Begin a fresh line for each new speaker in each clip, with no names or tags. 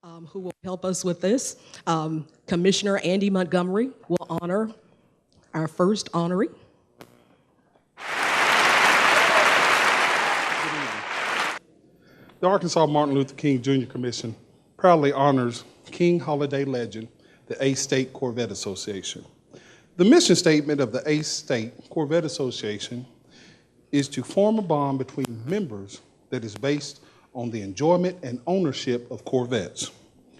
who will help us with this. Commissioner Andy Montgomery will honor our first honoree.
The Arkansas Martin Luther King Jr. Commission proudly honors King Holiday legend, the A-State Corvette Association. The mission statement of the A-State Corvette Association is to form a bond between members that is based on the enjoyment and ownership of Corvettes,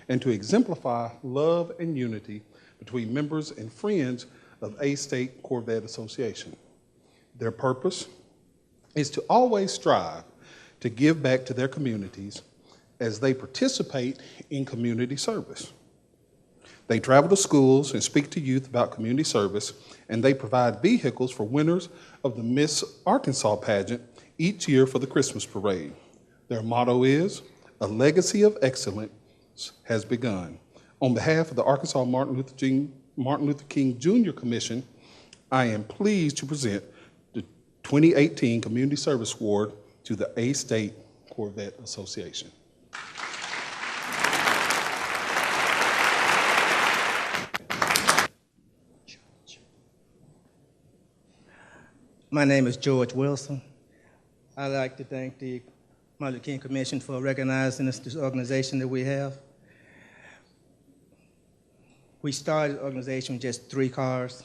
and to exemplify love and unity between members and friends of A-State Corvette Association. Their purpose is to always strive to give back to their communities as they participate in community service. They travel to schools and speak to youth about community service, and they provide vehicles for winners of the Miss Arkansas pageant each year for the Christmas parade. Their motto is, "A legacy of excellence has begun." On behalf of the Arkansas Martin Luther King Jr. Commission, I am pleased to present the 2018 Community Service Award to the A-State Corvette Association.
My name is George Wilson. I'd like to thank the Martin Luther King Commission for recognizing this organization that we have. We started the organization with just 3 cars.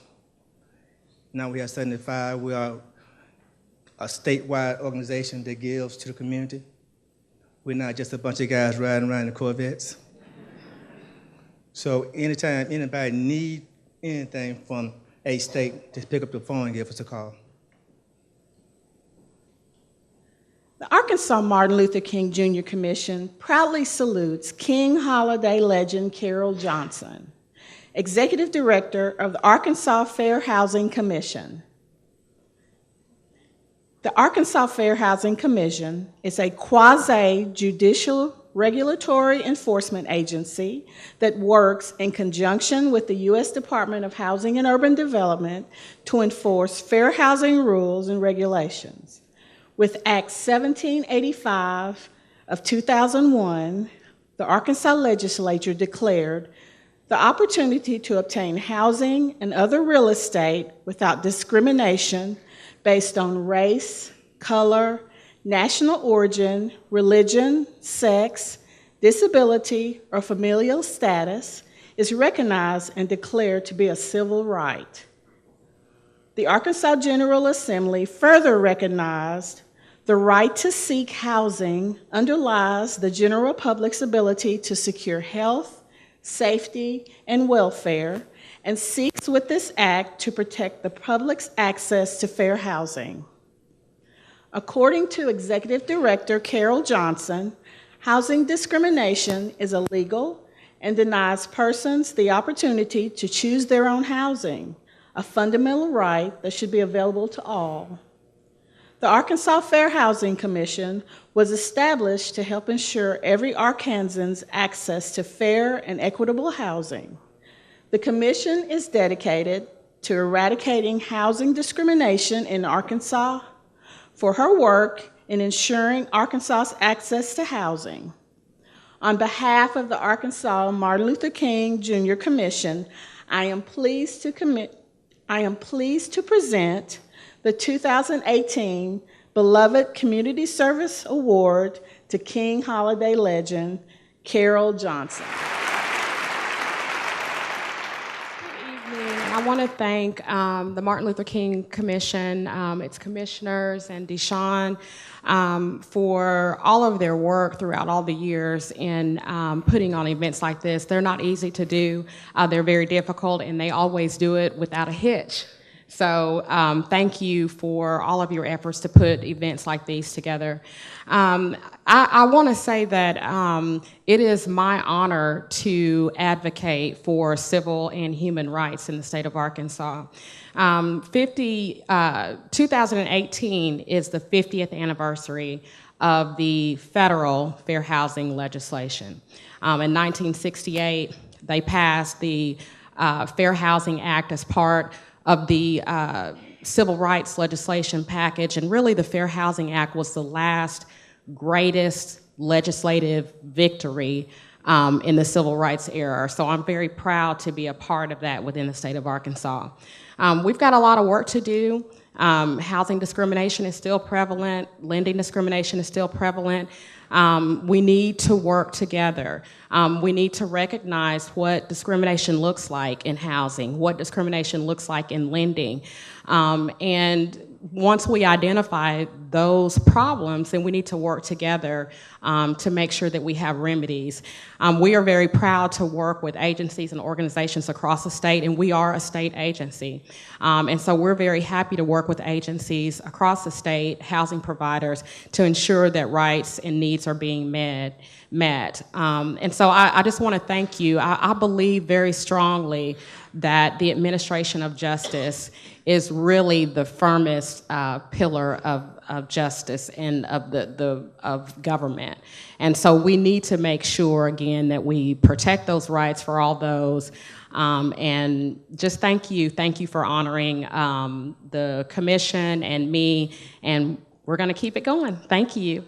Now we have 75. We are a statewide organization that gives to the community. We're not just a bunch of guys riding around in Corvettes. So anytime anybody needs anything from A-State, just pick up the phone and give us a call.
The Arkansas Martin Luther King Jr. Commission proudly salutes King Holiday legend Carol Johnson, Executive Director of the Arkansas Fair Housing Commission. The Arkansas Fair Housing Commission is a quasi-judicial regulatory enforcement agency that works in conjunction with the U.S. Department of Housing and Urban Development to enforce fair housing rules and regulations. With Act 1785 of 2001, the Arkansas legislature declared the opportunity to obtain housing and other real estate without discrimination based on race, color, national origin, religion, sex, disability, or familial status is recognized and declared to be a civil right. The Arkansas General Assembly further recognized the right to seek housing underlies the general public's ability to secure health, safety, and welfare, and seeks with this act to protect the public's access to fair housing. According to Executive Director Carol Johnson, housing discrimination is illegal and denies persons the opportunity to choose their own housing, a fundamental right that should be available to all. The Arkansas Fair Housing Commission was established to help ensure every Arkansan's access to fair and equitable housing. The commission is dedicated to eradicating housing discrimination in Arkansas for her work in ensuring Arkansas's access to housing. On behalf of the Arkansas Martin Luther King Jr. Commission, I am pleased to present the 2018 Beloved Community Service Award to King Holiday legend Carol Johnson.
I want to thank the Martin Luther King Commission, its commissioners, and Deshawn for all of their work throughout all the years in putting on events like this. They're not easy to do. They're very difficult, and they always do it without a hitch. So thank you for all of your efforts to put events like these together. I want to say that it is my honor to advocate for civil and human rights in the state of Arkansas. 2018 is the 50th anniversary of the federal fair housing legislation. In 1968, they passed the Fair Housing Act as part of the civil rights legislation package, and really the Fair Housing Act was the last greatest legislative victory in the civil rights era. So I'm very proud to be a part of that within the state of Arkansas. We've got a lot of work to do. Housing discrimination is still prevalent. Lending discrimination is still prevalent. We need to work together. We need to recognize what discrimination looks like in housing, what discrimination looks like in lending. And once we identify those problems, then we need to work together to make sure that we have remedies. We are very proud to work with agencies and organizations across the state, and we are a state agency. And so we're very happy to work with agencies across the state, housing providers, to ensure that rights and needs are being met. And so I just want to thank you. I believe very strongly that the administration of justice is really the firmest pillar of justice and of government. And so we need to make sure, again, that we protect those rights for all those. And just thank you for honoring the commission and me, and we're going to keep it going. Thank you.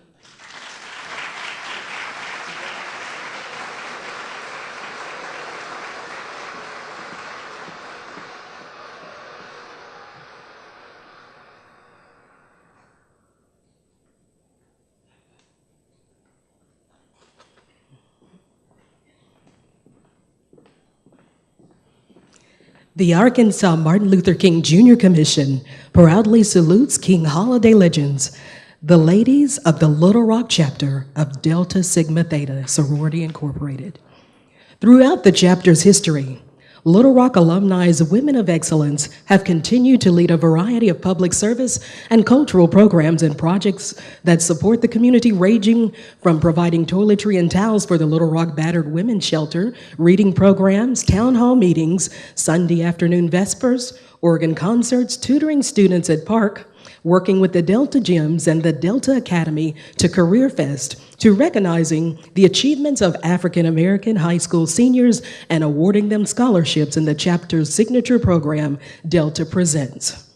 The Arkansas Martin Luther King Jr. Commission proudly salutes King holiday legends, the ladies of the Little Rock chapter of Delta Sigma Theta Sorority Incorporated. Throughout the chapter's history, Little Rock alumni's Women of Excellence have continued to lead a variety of public service and cultural programs and projects that support the community, ranging from providing toiletry and towels for the Little Rock Battered Women's Shelter, reading programs, town hall meetings, Sunday afternoon vespers, organ concerts, tutoring students at Park, working with the Delta Gyms and the Delta Academy, to Career Fest, to recognizing the achievements of African American high school seniors and awarding them scholarships in the chapter's signature program, Delta Presents.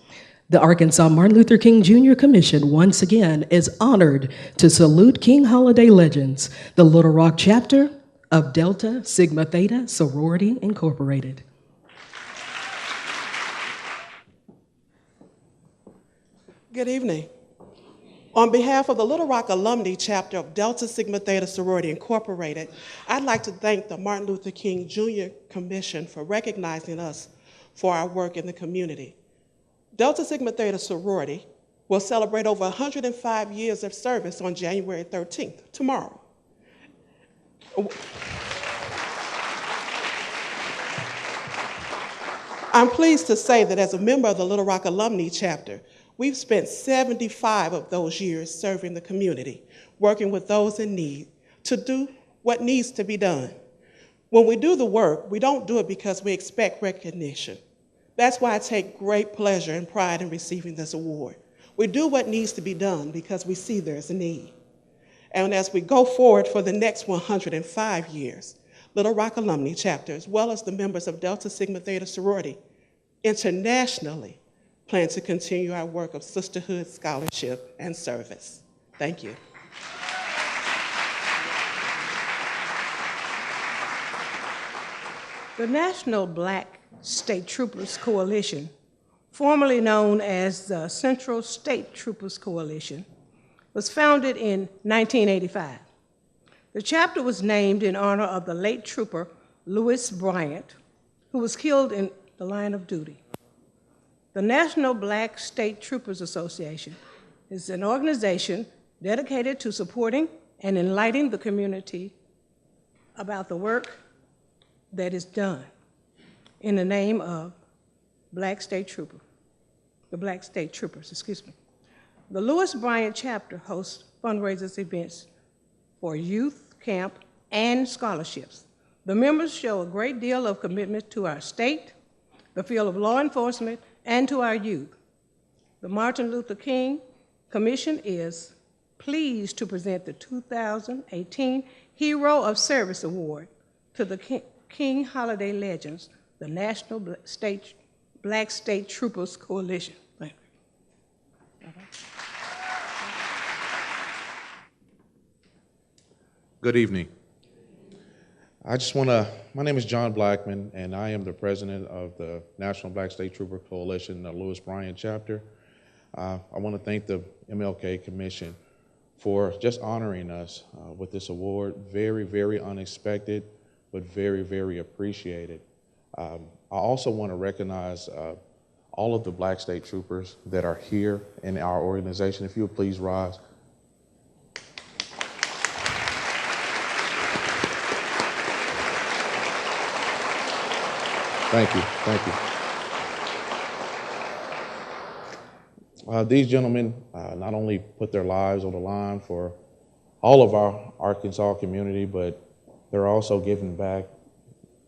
The Arkansas Martin Luther King Jr. Commission once again is honored to salute King holiday legends, the Little Rock chapter of Delta Sigma Theta Sorority Incorporated.
Good evening. On behalf of the Little Rock Alumni Chapter of Delta Sigma Theta Sorority Incorporated, I'd like to thank the Martin Luther King Jr. Commission for recognizing us for our work in the community. Delta Sigma Theta Sorority will celebrate over 105 years of service on January 13th, tomorrow. I'm pleased to say that as a member of the Little Rock Alumni Chapter, we've spent 75 of those years serving the community, working with those in need to do what needs to be done. When we do the work, we don't do it because we expect recognition. That's why I take great pleasure and pride in receiving this award. We do what needs to be done because we see there's a need. And as we go forward for the next 105 years, Little Rock Alumni Chapter, as well as the members of Delta Sigma Theta Sorority, internationally plan to continue our work of sisterhood, scholarship, and service. Thank you.
The National Black State Troopers Coalition, formerly known as the Central State Troopers Coalition, was founded in 1985. The chapter was named in honor of the late trooper Lewis Bryant, who was killed in the line of duty. The National Black State Troopers Association is an organization dedicated to supporting and enlightening the community about the work that is done in the name of the Black State Troopers, excuse me. The Lewis Bryant chapter hosts fundraisers events for youth camp and scholarships. The members show a great deal of commitment to our state, the field of law enforcement, and to our youth. The Martin Luther King Commission is pleased to present the 2018 Hero of Service Award to the King Holiday Legends, the National Black State Troopers Coalition. Thank you.
Good evening. My name is John Blackman, and I am the president of the National Black State Trooper Coalition, the Lewis Bryant chapter. I want to thank the MLK Commission for just honoring us with this award. Very, very unexpected, but very, very appreciated. I also want to recognize all of the Black State Troopers that are here in our organization. If you would please rise. Thank you, thank you. These gentlemen not only put their lives on the line for all of our Arkansas community, but they're also giving back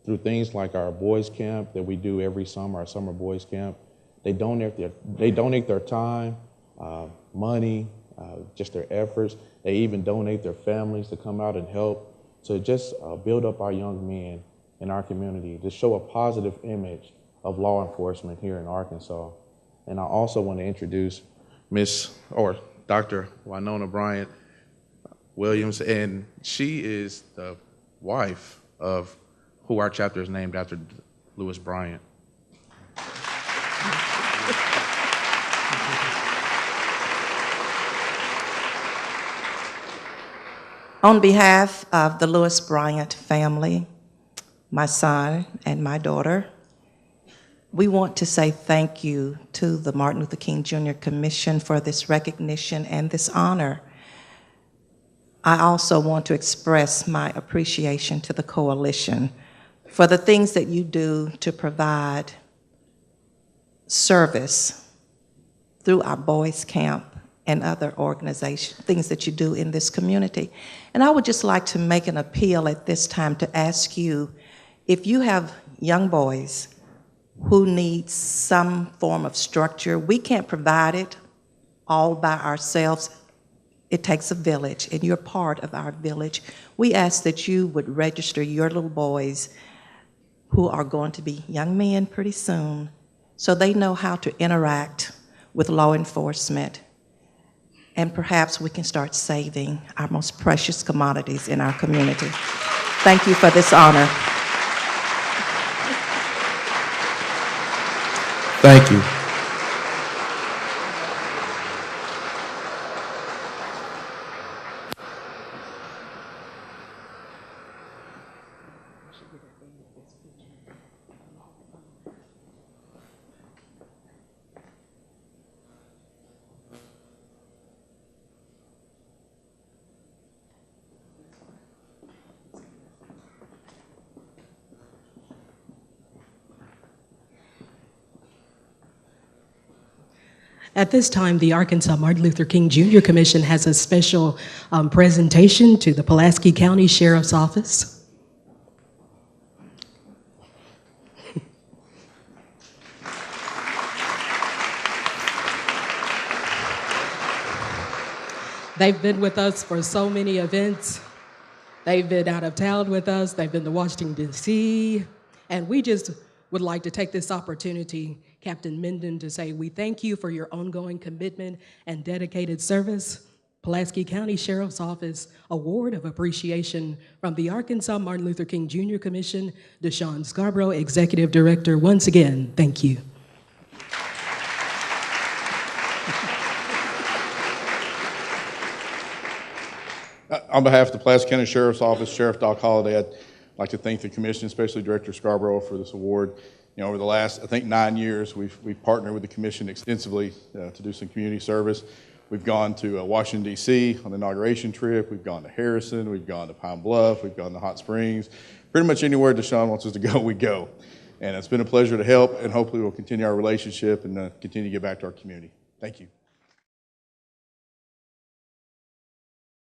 through things like our boys camp that we do every summer, our summer boys camp. They donate their time, money, just their efforts. They even donate their families to come out and help to just build up our young men in our community, to show a positive image of law enforcement here in Arkansas. And I also want to introduce Dr. Winona Bryant Williams, and she is the wife of who our chapter is named after, Lewis Bryant.
On behalf of the Lewis Bryant family, my son and my daughter, we want to say thank you to the Martin Luther King Jr. Commission for this recognition and this honor. I also want to express my appreciation to the coalition for the things that you do to provide service through our boys camp and other organizations, things that you do in this community. And I would just like to make an appeal at this time to ask you, if you have young boys who need some form of structure, we can't provide it all by ourselves. It takes a village, and you're part of our village. We ask that you would register your little boys who are going to be young men pretty soon, so they know how to interact with law enforcement. And perhaps we can start saving our most precious commodities in our community. Thank you for this honor.
Thank you.
At this time, the Arkansas Martin Luther King Jr. Commission has a special presentation to the Pulaski County Sheriff's Office. They've been with us for so many events. They've been out of town with us. They've been to Washington, D.C. And we just would like to take this opportunity, Captain Minden, to say we thank you for your ongoing commitment and dedicated service. Pulaski County Sheriff's Office Award of Appreciation from the Arkansas Martin Luther King Jr. Commission, Deshaun Scarborough, Executive Director. Once again, thank you.
On behalf of the Pulaski County Sheriff's Office, Sheriff Doc Holliday, I'd like to thank the Commission, especially Director Scarborough, for this award. You know, over the last, I think, 9 years, we've partnered with the Commission extensively to do some community service. We've gone to Washington, D.C. on the inauguration trip. We've gone to Harrison. We've gone to Pine Bluff. We've gone to Hot Springs. Pretty much anywhere Deshaun wants us to go, we go. And it's been a pleasure to help, and hopefully we'll continue our relationship and continue to give back to our community. Thank you.